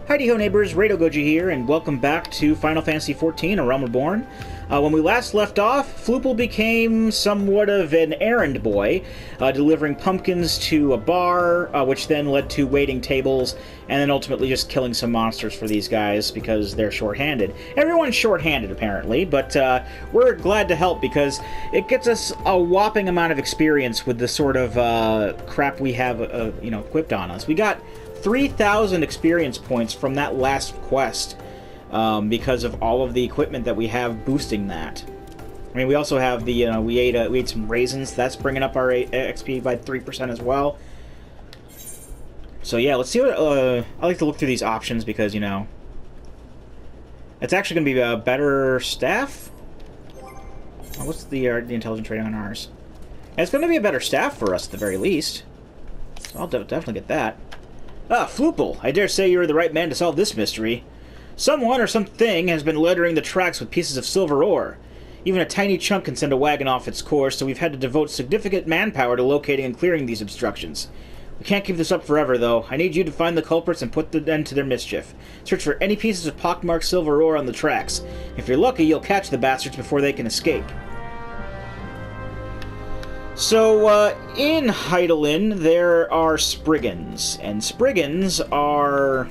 Heidi-ho neighbors, Rado Goji here, and welcome back to Final Fantasy XIV, A Realm Reborn. When we last left off, Floopal became somewhat of an errand boy, delivering pumpkins to a bar, which then led to waiting tables, and then ultimately just killing some monsters for these guys because they're short-handed. Everyone's short-handed, apparently, but we're glad to help because it gets us a whopping amount of experience with the sort of crap we have, equipped on us. We got 3,000 experience points from that last quest because of all of the equipment that we have boosting that. I mean, we also have the, we ate some raisins. That's bringing up our XP by 3% as well. So yeah, let's see what, I like to look through these options because, it's actually going to be a better staff. Oh, what's the intelligence rating on ours? It's going to be a better staff for us at the very least. So I'll definitely get that. Ah, Floopal, I dare say you're the right man to solve this mystery. Someone or something has been littering the tracks with pieces of silver ore. Even a tiny chunk can send a wagon off its course, so we've had to devote significant manpower to locating and clearing these obstructions. We can't keep this up forever, though. I need you to find the culprits and put the end to their mischief. Search for any pieces of pockmarked silver ore on the tracks. If you're lucky, you'll catch the bastards before they can escape. So, in Heidelin, there are Spriggans, and Spriggans are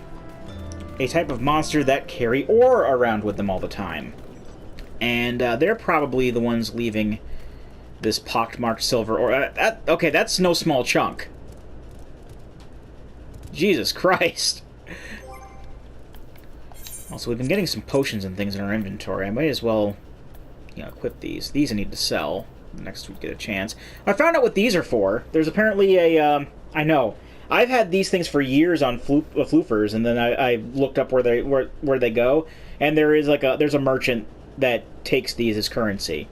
a type of monster that carry ore around with them all the time. And they're probably the ones leaving this pockmarked silver ore. Okay, that's no small chunk. Jesus Christ. Also, we've been getting some potions and things in our inventory. I might as well, equip these. These I need to sell. Next we get a chance. I found out what these are for. There's apparently a, I know. I've had these things for years on floofers, and then I looked up where they go, and there's a merchant that takes these as currency,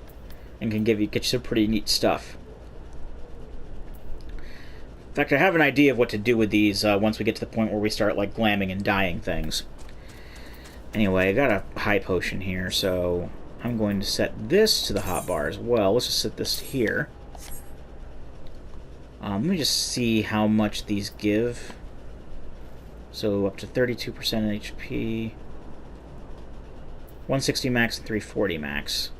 and can get you some pretty neat stuff. In fact, I have an idea of what to do with these once we get to the point where we start glamming and dyeing things. Anyway, I got a high potion here, so I'm going to set this to the hotbar as well. Let's just set this here. Let me just see how much these give. So up to 32% HP, 160 max, and 340 max.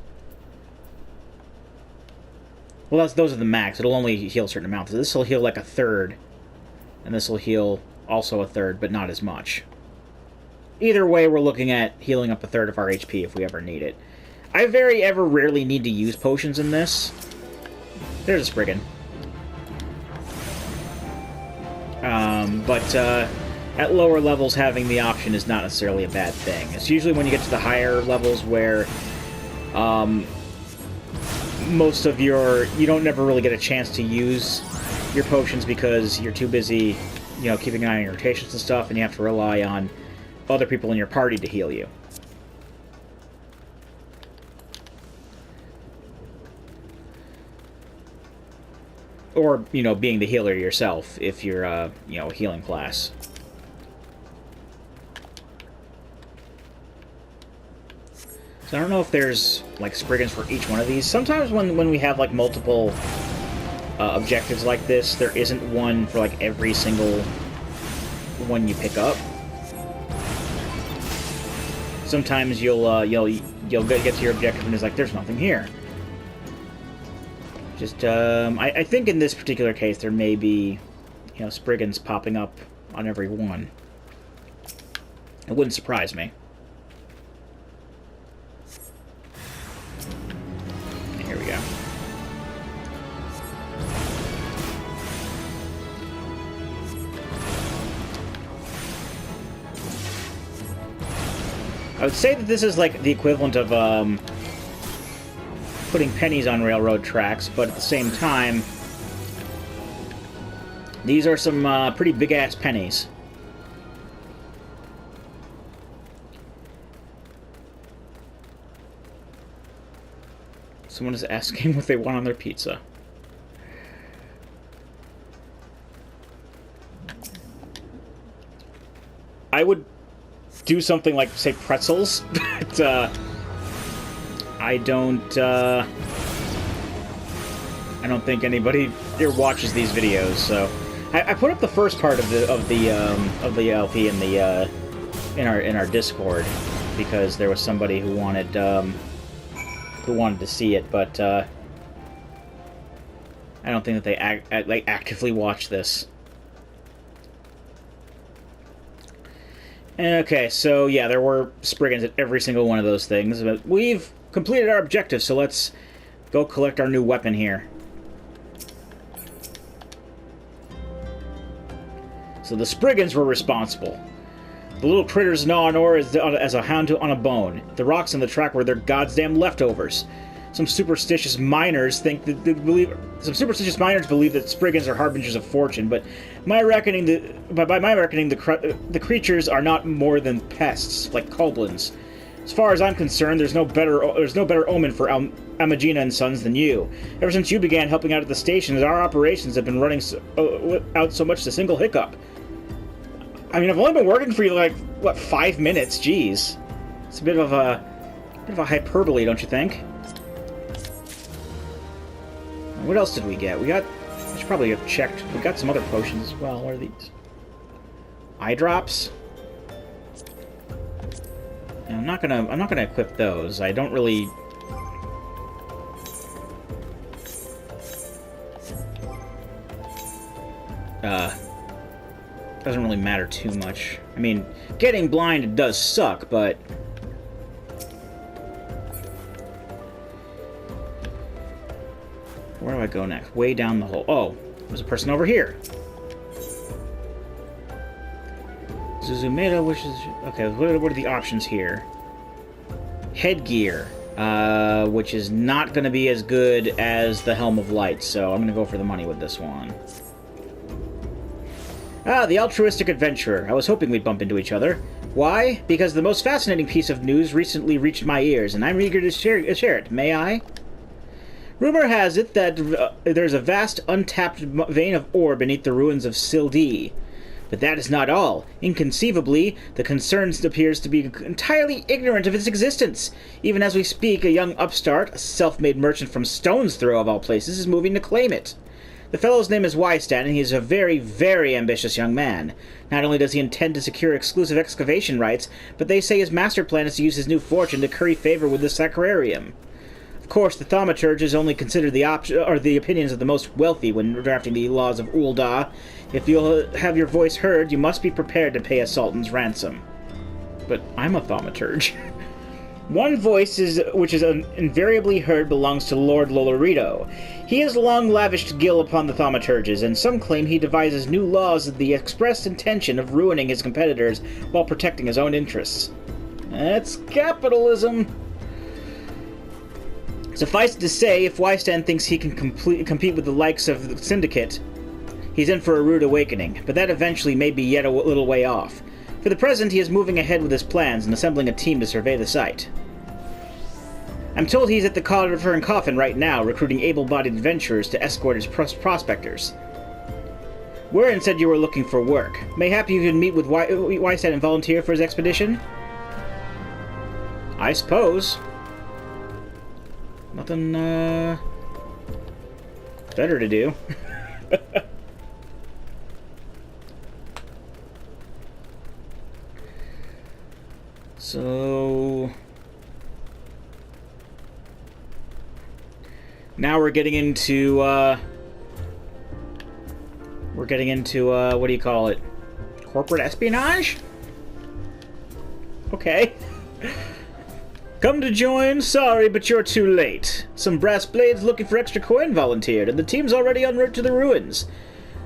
Well, those are the max. It'll only heal a certain amount. So this will heal like a third, and this will heal also a third, but not as much. Either way, we're looking at healing up a third of our HP if we ever need it. I ever rarely need to use potions in this. There's a Spriggan. But at lower levels, having the option is not necessarily a bad thing. It's usually when you get to the higher levels where most of you don't never really get a chance to use your potions because you're too busy, keeping an eye on your rotations and stuff, and you have to rely on other people in your party to heal you. Or, being the healer yourself, if you're, a healing class. So I don't know if there's, Spriggans for each one of these. Sometimes when we have, multiple objectives like this, there isn't one for, every single one you pick up. Sometimes you'll get to your objective and it's there's nothing here. Just, I think in this particular case there may be, Spriggans popping up on every one. It wouldn't surprise me. Here we go. I would say that this is the equivalent of, putting pennies on railroad tracks, but at the same time, these are some pretty big-ass pennies. Someone is asking what they want on their pizza. I would do something like, say, pretzels, but, I don't think anybody here watches these videos, so I put up the first part of the LP in the in our Discord, because there was somebody who wanted to see it, but I don't think that they actively watch this. Okay, so yeah, there were Spriggans at every single one of those things, but we've completed our objective, so let's go collect our new weapon here. So the Spriggans were responsible. The little critters gnaw on ore as a hound on a bone. The rocks on the track were their goddamn leftovers. Some superstitious miners believe that Spriggans are harbingers of fortune, but by my reckoning, the creatures are not more than pests, like kobolins. As far as I'm concerned, there's no better omen for Amagina and Sons than you. Ever since you began helping out at the stations, our operations have been running out so much as a single hiccup. I mean, I've only been working for you like, what, 5 minutes? Jeez. It's a bit of a hyperbole, don't you think? What else did we get? I should probably have checked. We got some other potions as well. What are these? Eye drops? And I'm not gonna equip those. I don't really... doesn't really matter too much. I mean, getting blind does suck, but... Where do I go next? Way down the hole. Oh, there's a person over here. Zuzumeda wishes... Okay, what are the options here? Headgear, which is not going to be as good as the Helm of Light, so I'm going to go for the money with this one. Ah, the altruistic adventurer. I was hoping we'd bump into each other. Why? Because the most fascinating piece of news recently reached my ears, and I'm eager to share it. May I? Rumor has it that there's a vast, untapped vein of ore beneath the ruins of Sildee. But that is not all. Inconceivably, the concern appears to be entirely ignorant of its existence. Even as we speak, a young upstart, a self-made merchant from Stone's Throw of all places, is moving to claim it. The fellow's name is Wystan, and he is a very, very ambitious young man. Not only does he intend to secure exclusive excavation rights, but they say his master plan is to use his new fortune to curry favor with the Sacrarium. Of course, the thaumaturges only consider the opinions of the most wealthy when drafting the laws of Ul'dah. If you'll have your voice heard, you must be prepared to pay a sultan's ransom. But I'm a thaumaturge. One voice which is invariably heard belongs to Lord Lolorito. He has long lavished gil upon the thaumaturges, and some claim he devises new laws with the expressed intention of ruining his competitors while protecting his own interests. That's capitalism. Suffice it to say, if Wystan thinks he can compete with the likes of the Syndicate, he's in for a rude awakening, but that eventually may be yet a little way off. For the present, he is moving ahead with his plans and assembling a team to survey the site. I'm told he's at the Conifer and Coffin right now, recruiting able-bodied adventurers to escort his prospectors. Warren said you were looking for work. Mayhap you can meet with Wystan and volunteer for his expedition? I suppose. Nothing, better to do. So... Now we're getting into, what do you call it? Corporate espionage? Okay. Come to join? Sorry, but you're too late. Some brass blades looking for extra coin volunteered, and the team's already en route to the ruins.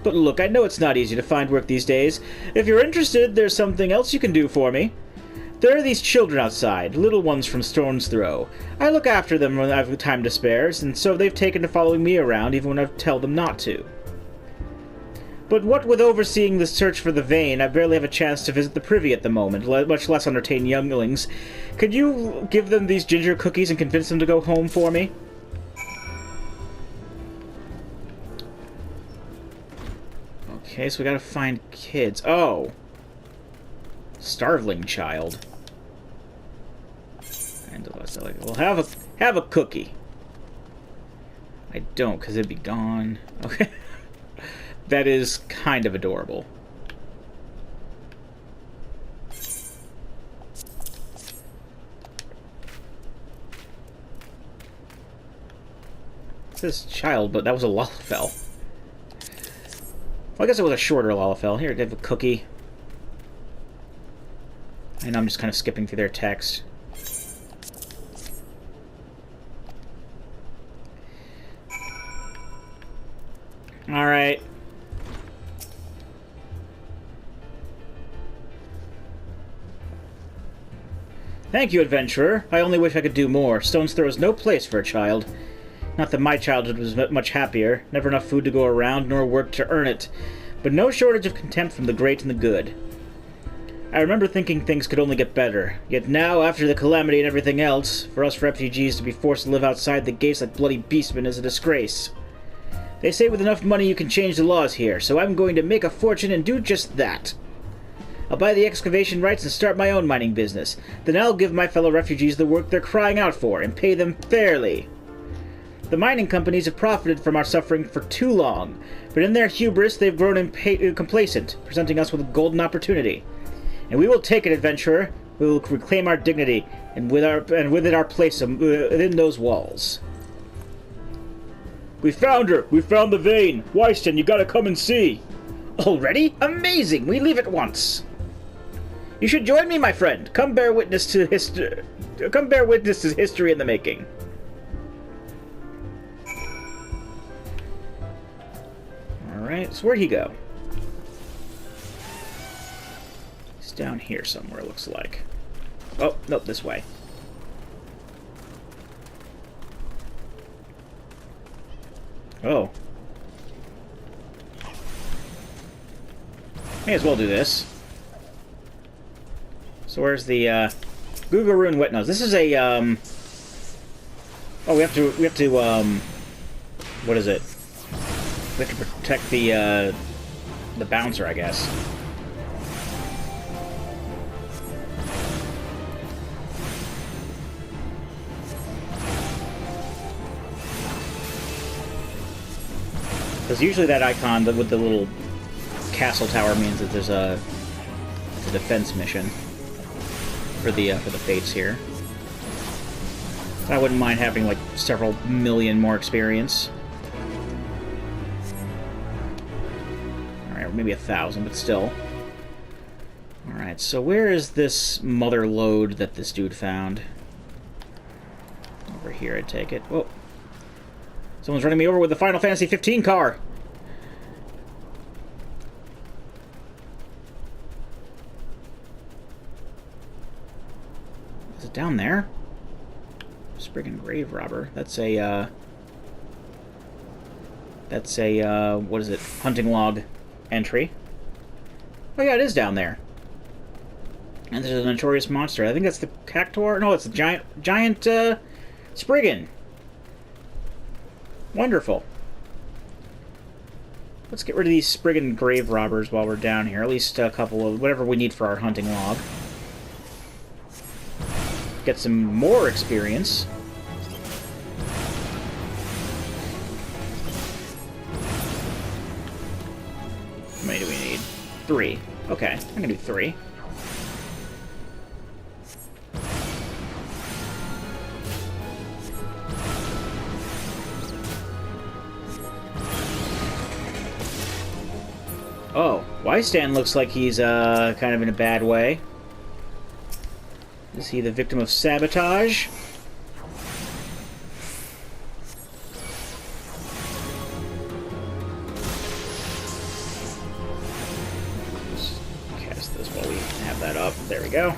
But look, I know it's not easy to find work these days. If you're interested, there's something else you can do for me. There are these children outside, little ones from Stone's Throw. I look after them when I have time to spare, and so they've taken to following me around even when I tell them not to. But what with overseeing the search for the vein, I barely have a chance to visit the privy at the moment, much less entertain younglings. Could you give them these ginger cookies and convince them to go home for me? Okay, so we gotta find kids. Oh! Starveling child. And well, have a cookie. I don't, because it'd be gone. Okay. That is kind of adorable. This child, but that was a Lalafell. Well, I guess it was a shorter Lalafell. Here, I have a cookie. And I'm just kind of skipping through their text. Alright. Thank you, adventurer. I only wish I could do more. Stone's Throw is no place for a child. Not that my childhood was much happier. Never enough food to go around, nor work to earn it. But no shortage of contempt from the great and the good. I remember thinking things could only get better. Yet now, after the calamity and everything else, for us refugees to be forced to live outside the gates like bloody beastmen is a disgrace. They say with enough money you can change the laws here, so I'm going to make a fortune and do just that. I'll buy the excavation rights and start my own mining business. Then I'll give my fellow refugees the work they're crying out for, and pay them fairly. The mining companies have profited from our suffering for too long, but in their hubris they've grown complacent, presenting us with a golden opportunity. And we will take it, adventurer. We will reclaim our dignity, and with it our place within those walls. We found her! We found the vein! Wyston, you gotta come and see! Already? Amazing! We leave at once! You should join me, my friend. Come bear witness to history in the making. Alright, so where'd he go? He's down here somewhere, looks like. Oh, nope, this way. Oh. May as well do this. So where's the, Gugaroon Wet Nose? This is a, oh, we have to, what is it? We have to protect the bouncer, I guess. Because usually that icon with the little castle tower means that there's a defense mission for the Fates here. I wouldn't mind having like several million more experience. Alright, maybe 1,000, but still. Alright, so where is this mother lode that this dude found? Over here, I'd take it. Whoa. Someone's running me over with the Final Fantasy 15 car! Is it down there? Spriggan Grave Robber. That's a, what is it? Hunting log entry. Oh yeah, it is down there. And there's a notorious monster. I think that's the Cactuar? No, it's the giant Spriggan. Wonderful. Let's get rid of these Spriggan Grave Robbers while we're down here. At least a couple of whatever we need for our hunting log. Get some more experience. How many do we need? 3. Okay, I'm gonna do 3. Oh, Wystan looks like he's kind of in a bad way. Is he the victim of sabotage? Let's cast this while we have that up. There we go.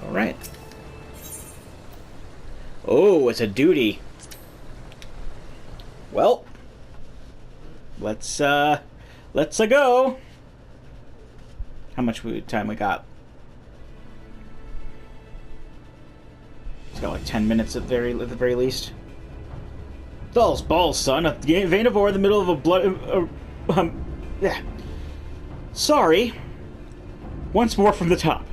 Alright. Oh, it's a duty. Well, let's go. How much time we got? It's got like 10 minutes at the very least. Thul's balls, son. A vein of ore in the middle of a blood. Yeah. Sorry. Once more from the top.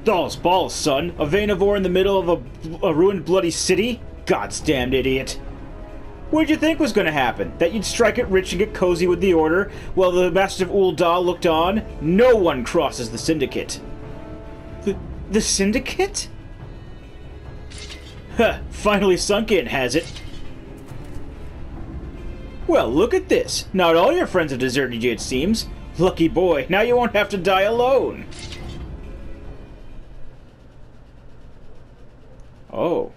Thul's balls, son. A vein of ore in the middle of a ruined bloody city? God's damned idiot. What'd you think was going to happen? That you'd strike it rich and get cozy with the Order, while the Masters of Ul'dah looked on? No one crosses the Syndicate. The Syndicate? Huh, finally sunk in, has it? Well, look at this. Not all your friends have deserted you, it seems. Lucky boy, now you won't have to die alone. Oh.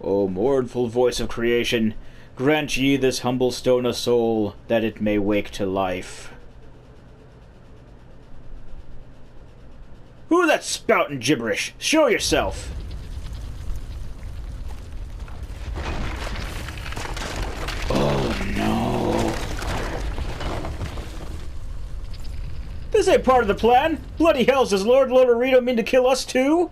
O mournful voice of creation, grant ye this humble stone a soul, that it may wake to life. Who that's spouting gibberish? Show yourself! Oh no. This ain't part of the plan! Bloody hells, does Lord Lodorito mean to kill us too?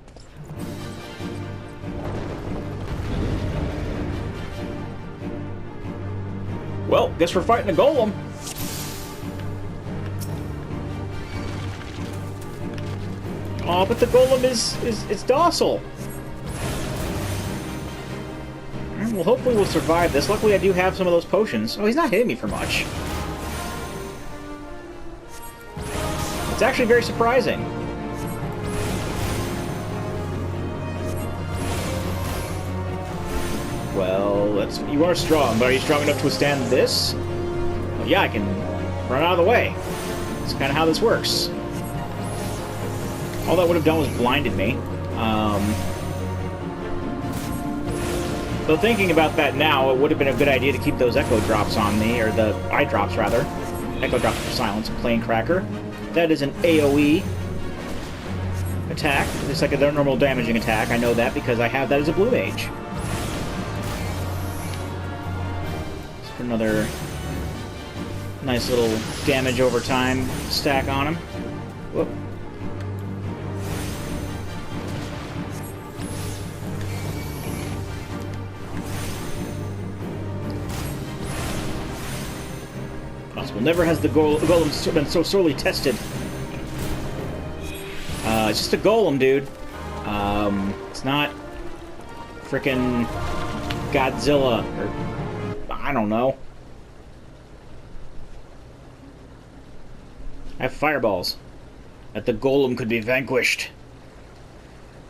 Well, guess we're fighting a golem. Oh, but the golem is docile. Well, hopefully we'll survive this. Luckily, I do have some of those potions. Oh, he's not hitting me for much. It's actually very surprising. Well, you are strong, but are you strong enough to withstand this? Well, yeah, I can run out of the way. That's kind of how this works. All that would have done was blinded me. Though thinking about that now, it would have been a good idea to keep those echo drops on me, or the eye drops rather. Echo drops for silence, plane cracker. That is an AoE attack. It's like a normal damaging attack. I know that because I have that as a blue mage. Let's put another nice little damage over time stack on him. Whoop. Never has the golem been so sorely tested. It's just a golem, dude. It's not frickin' Godzilla, or I don't know. I have fireballs. That the golem could be vanquished.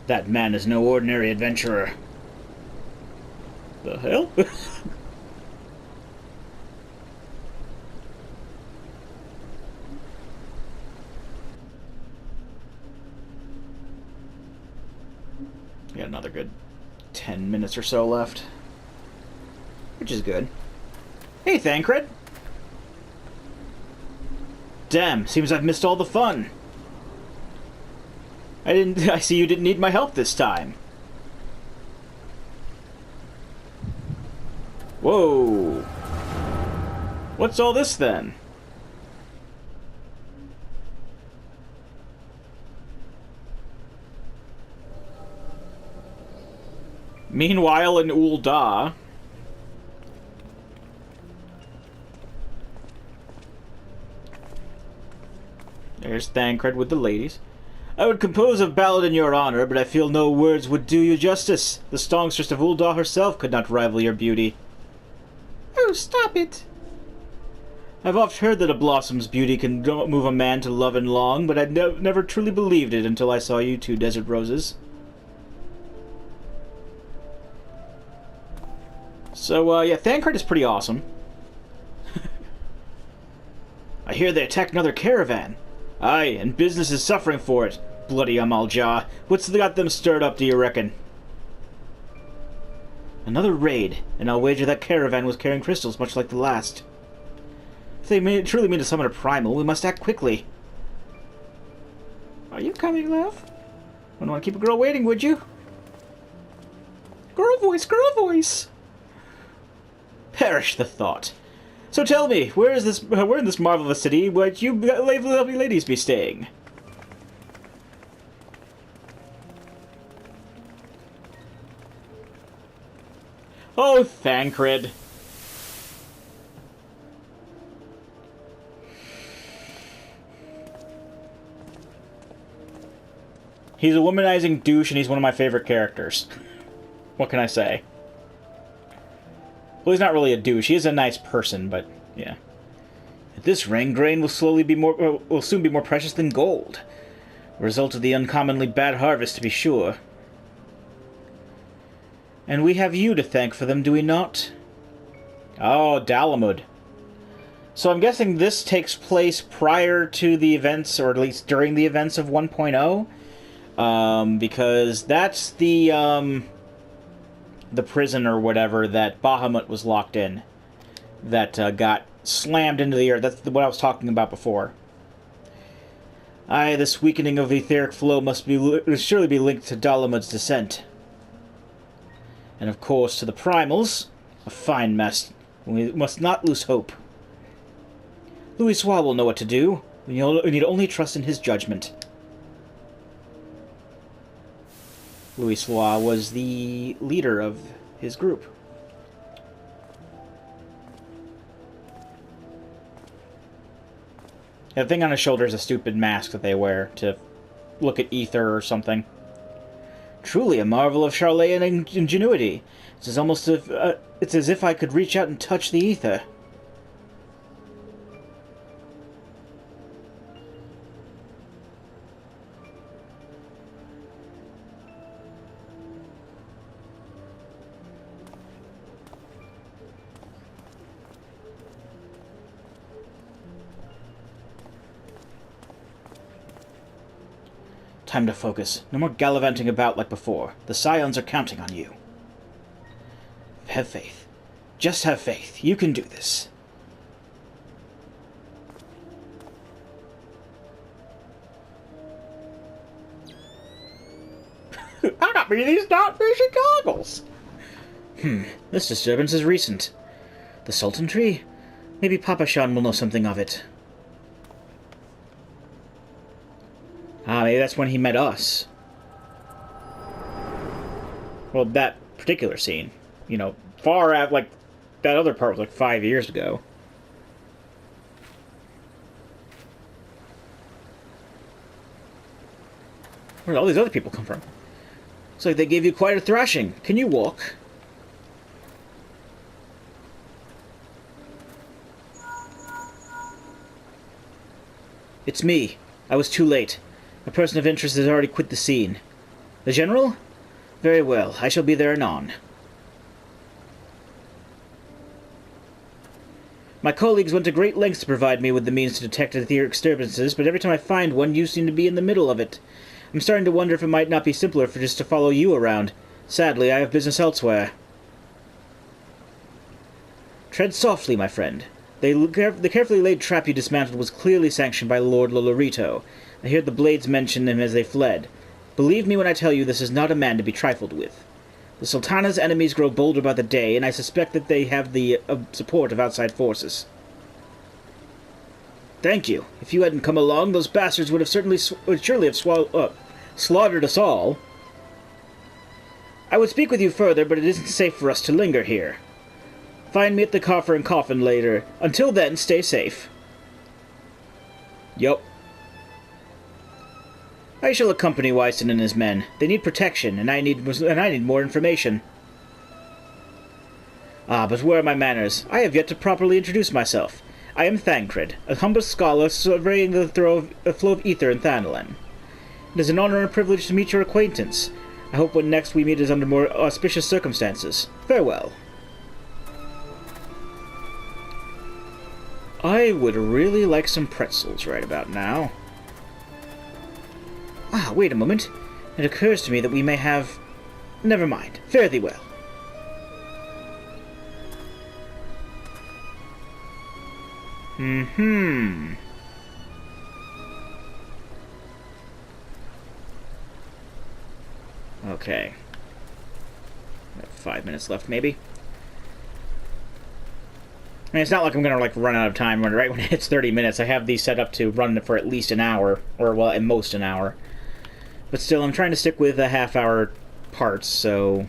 That man is no ordinary adventurer. The hell? Got another good 10 minutes or so left. Which is good. Hey, Thancred! Damn, seems I've missed all the fun. I see you didn't need my help this time. Whoa. What's all this then? Meanwhile, in Ul'dah, there's Thancred with the ladies. I would compose a ballad in your honor, but I feel no words would do you justice. The songstress of Ul'dah herself could not rival your beauty. Oh, stop it. I've oft heard that a blossom's beauty can move a man to love and long, but I never truly believed it until I saw you two desert roses. So, yeah, Thancred is pretty awesome. I hear they attacked another caravan. Aye, and business is suffering for it. Bloody Amal-Jah. What's got them stirred up, do you reckon? Another raid, and I'll wager that caravan was carrying crystals much like the last. If they truly mean to summon a primal, we must act quickly. Are you coming, love? Wouldn't want to keep a girl waiting, would you? Girl voice, girl voice! Perish the thought. So tell me, where in this marvelous city would you lovely ladies be staying? Oh, Thancred. He's a womanizing douche, and he's one of my favorite characters. What can I say? Well, he's not really a douche. He is a nice person, but yeah. This rain grain will soon be more precious than gold. Result of the uncommonly bad harvest, to be sure. And we have you to thank for them, do we not? Oh, Dalamud. So I'm guessing this takes place prior to the events, or at least during the events of 1.0. Because that's the prison or whatever that Bahamut was locked in. That got slammed into the earth. That's what I was talking about before. Aye, this weakening of etheric flow must surely be linked to Dalamud's descent. And of course to the primals. A fine mess. We must not lose hope. Louis Soir will know what to do. We need only trust in his judgment. Louis Soir was the leader of his group. The thing on his shoulder is a stupid mask that they wear to look at ether or something. Truly a marvel of Charlayan ingenuity. It's as if I could reach out and touch the ether. Time to focus. No more gallivanting about like before. The Scions are counting on you. Have faith. Just have faith. You can do this. I got me these dark vision goggles. This disturbance is recent. The Sultan Tree? Maybe Papa Shan will know something of it. Ah, maybe that's when he met us. Well, that particular scene. You know, far out, like, that other part was like 5 years ago. Where did all these other people come from? It's like they gave you quite a thrashing. Can you walk? It's me. I was too late. A person of interest has already quit the scene. The General? Very well. I shall be there anon. My colleagues went to great lengths to provide me with the means to detect etheric disturbances, but every time I find one, you seem to be in the middle of it. I'm starting to wonder if it might not be simpler for just to follow you around. Sadly, I have business elsewhere. Tread softly, my friend. The carefully laid trap you dismantled was clearly sanctioned by Lord Lolorito. I heard the Blades mention him as they fled. Believe me when I tell you this is not a man to be trifled with. The Sultana's enemies grow bolder by the day, and I suspect that they have the support of outside forces. Thank you. If you hadn't come along, those bastards would surely have slaughtered us all. I would speak with you further, but it isn't safe for us to linger here. Find me at the Coffer and Coffin later. Until then, stay safe. Yup. I shall accompany Wyson and his men. They need protection, and I need more information. Ah, but where are my manners? I have yet to properly introduce myself. I am Thancred, a humble scholar surveying the flow of ether in Thanalan. It is an honor and a privilege to meet your acquaintance. I hope when next we meet is under more auspicious circumstances. Farewell. I would really like some pretzels right about now. Ah, wait a moment. It occurs to me that we may have... Never mind. Fare thee well. Okay. Got 5 minutes left, maybe. I mean, it's not like I'm going to, like, run out of time right when it hits 30 minutes. I have these set up to run for at least an hour, or, well, at most an hour. But still, I'm trying to stick with the half-hour parts, so...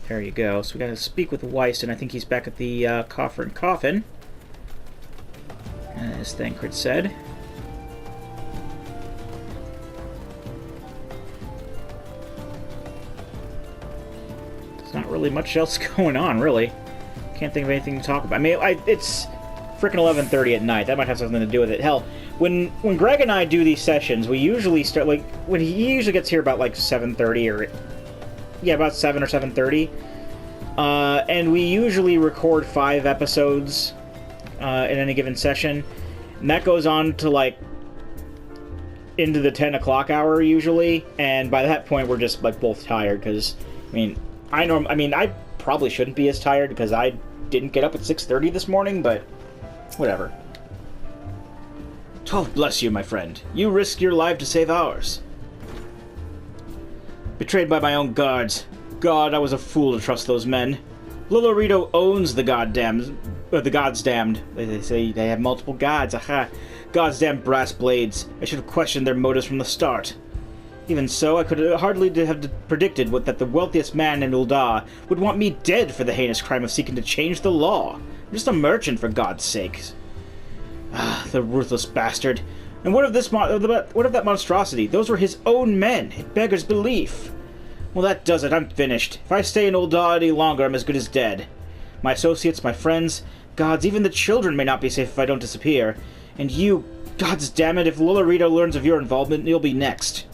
There you go. So we got to speak with Wyson. I think he's back at the Coffer and Coffin. As Thancred said. There's not really much else going on, really. Can't think of anything to talk about. I mean, it's frickin' 11:30 at night. That might have something to do with it. Hell, When Greg and I do these sessions, we usually start, like, when he usually gets here about, like, 7:30 or... Yeah, about 7 or 7:30. And we usually record 5 episodes in any given session. And that goes on to, like, into the 10 o'clock hour, usually. And by that point, we're just, like, both tired, because, I probably shouldn't be as tired, because I didn't get up at 6:30 this morning, but whatever. Oh, bless you, my friend. You risked your life to save ours. Betrayed by my own guards. God, I was a fool to trust those men. Lolorito owns the God's damned. They say they have multiple gods. Aha. God's damned brass blades. I should have questioned their motives from the start. Even so, I could hardly have predicted that the wealthiest man in Ul'dah would want me dead for the heinous crime of seeking to change the law. I'm just a merchant, for God's sake. Ah, the ruthless bastard. And what of that monstrosity? Those were his own men. It beggars belief. Well, that does it. I'm finished. If I stay in Ul'dah any longer, I'm as good as dead. My associates, my friends, gods, even the children may not be safe if I don't disappear. And you, gods damn it, if Lolorito learns of your involvement, you'll be next.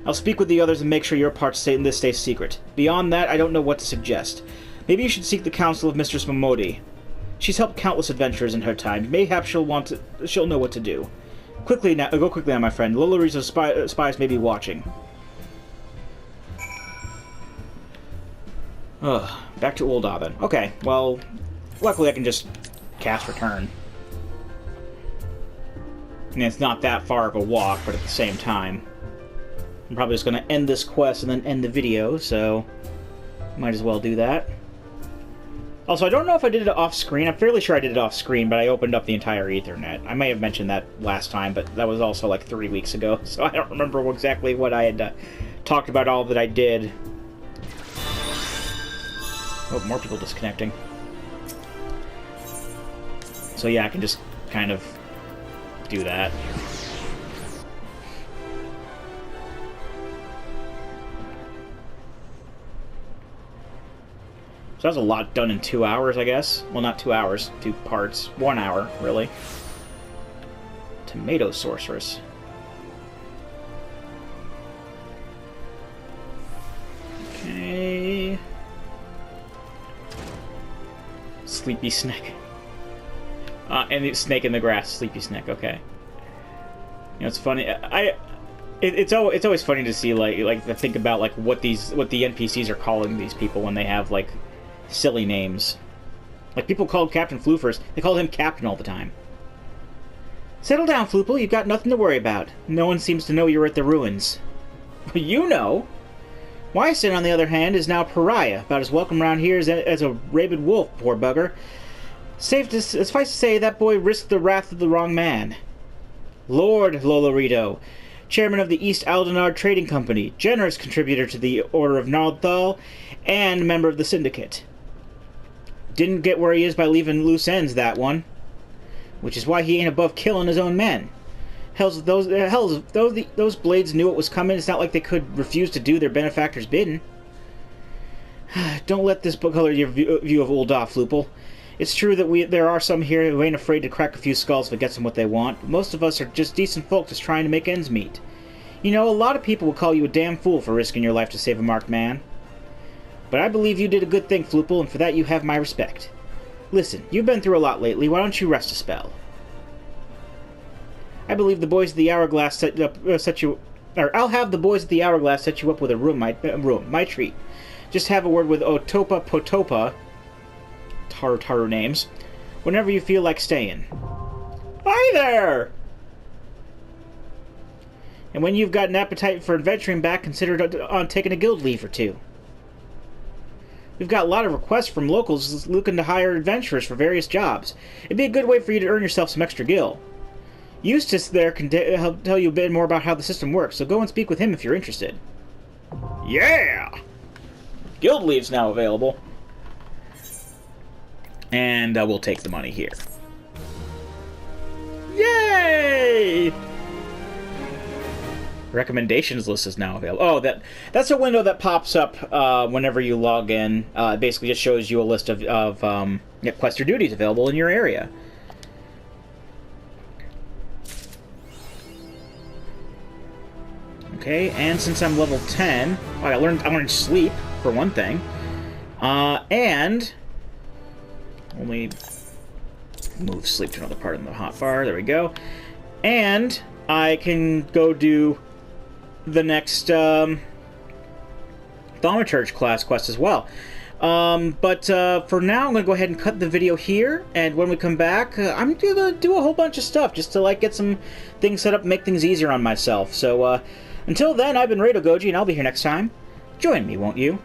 I'll speak with the others and make sure your part in this stays secret. Beyond that, I don't know what to suggest. Maybe you should seek the counsel of Mistress Momodi. She's helped countless adventurers in her time. Mayhap she'll know what to do. Go quickly now, my friend. Lolorito's spies may be watching. Ugh, back to Ul'dah then. Okay, well, luckily I can just cast Return. I mean, it's not that far of a walk, but at the same time, I'm probably just going to end this quest and then end the video, so might as well do that. Also, I don't know if I did it off-screen. I'm fairly sure I did it off-screen, but I opened up the entire Ethernet. I may have mentioned that last time, but that was also like 3 weeks ago, so I don't remember exactly what I had talked about all that I did. Oh, more people disconnecting. So yeah, I can just kind of do that. So that's a lot done in 2 hours, I guess. Well, not 2 hours, 2 parts. 1 hour, really. Tomato Sorceress. Okay. Sleepy Snake. And the snake in the grass. Sleepy Snake, okay. You know, it's funny. It's always funny to see to think about what the NPCs are calling these people when they have silly names. Like people called Captain Floofers, they call him Captain all the time. Settle down, Floople, you've got nothing to worry about. No one seems to know you're at the ruins. You know. Wyson, on the other hand, is now a pariah, about as welcome around here as a rabid wolf, poor bugger. Suffice to say, that boy risked the wrath of the wrong man. Lord Lolorito, chairman of the East Aldenard Trading Company, generous contributor to the Order of Naldthal, and member of the Syndicate. Didn't get where he is by leaving loose ends, that one. Which is why he ain't above killing his own men. Those blades knew it was coming. It's not like they could refuse to do their benefactor's bidding. Don't let this book color your view of Ul'dah, Floople. It's true that there are some here who ain't afraid to crack a few skulls if it gets them what they want. Most of us are just decent folk just trying to make ends meet. You know, a lot of people will call you a damn fool for risking your life to save a marked man. But I believe you did a good thing, Floople, and for that you have my respect. Listen, you've been through a lot lately. Why don't you rest a spell? I believe the boys of the Hourglass I'll have the boys at the Hourglass set you up with a room, my treat. Just have a word with Otopa Potopa, Taru names, whenever you feel like staying. Hi there! And when you've got an appetite for adventuring back, consider on taking a guild leave or two. We've got a lot of requests from locals looking to hire adventurers for various jobs. It'd be a good way for you to earn yourself some extra gil. Eustace there can help tell you a bit more about how the system works, so go and speak with him if you're interested. Yeah! Guild leave's now available. And we'll take the money here. Yay! Recommendations list is now available. Oh, that's a window that pops up whenever you log in. It basically just shows you a list of quests or duties available in your area. Okay, and since I'm level 10, I learned sleep, for one thing. And let me move sleep to another part of the hotbar. There we go. And I can go do the next Thaumaturge class quest as well. But for now, I'm going to go ahead and cut the video here, and when we come back, I'm going to do a whole bunch of stuff just to, like, get some things set up, make things easier on myself. So, until then, I've been Rado Goji, and I'll be here next time. Join me, won't you?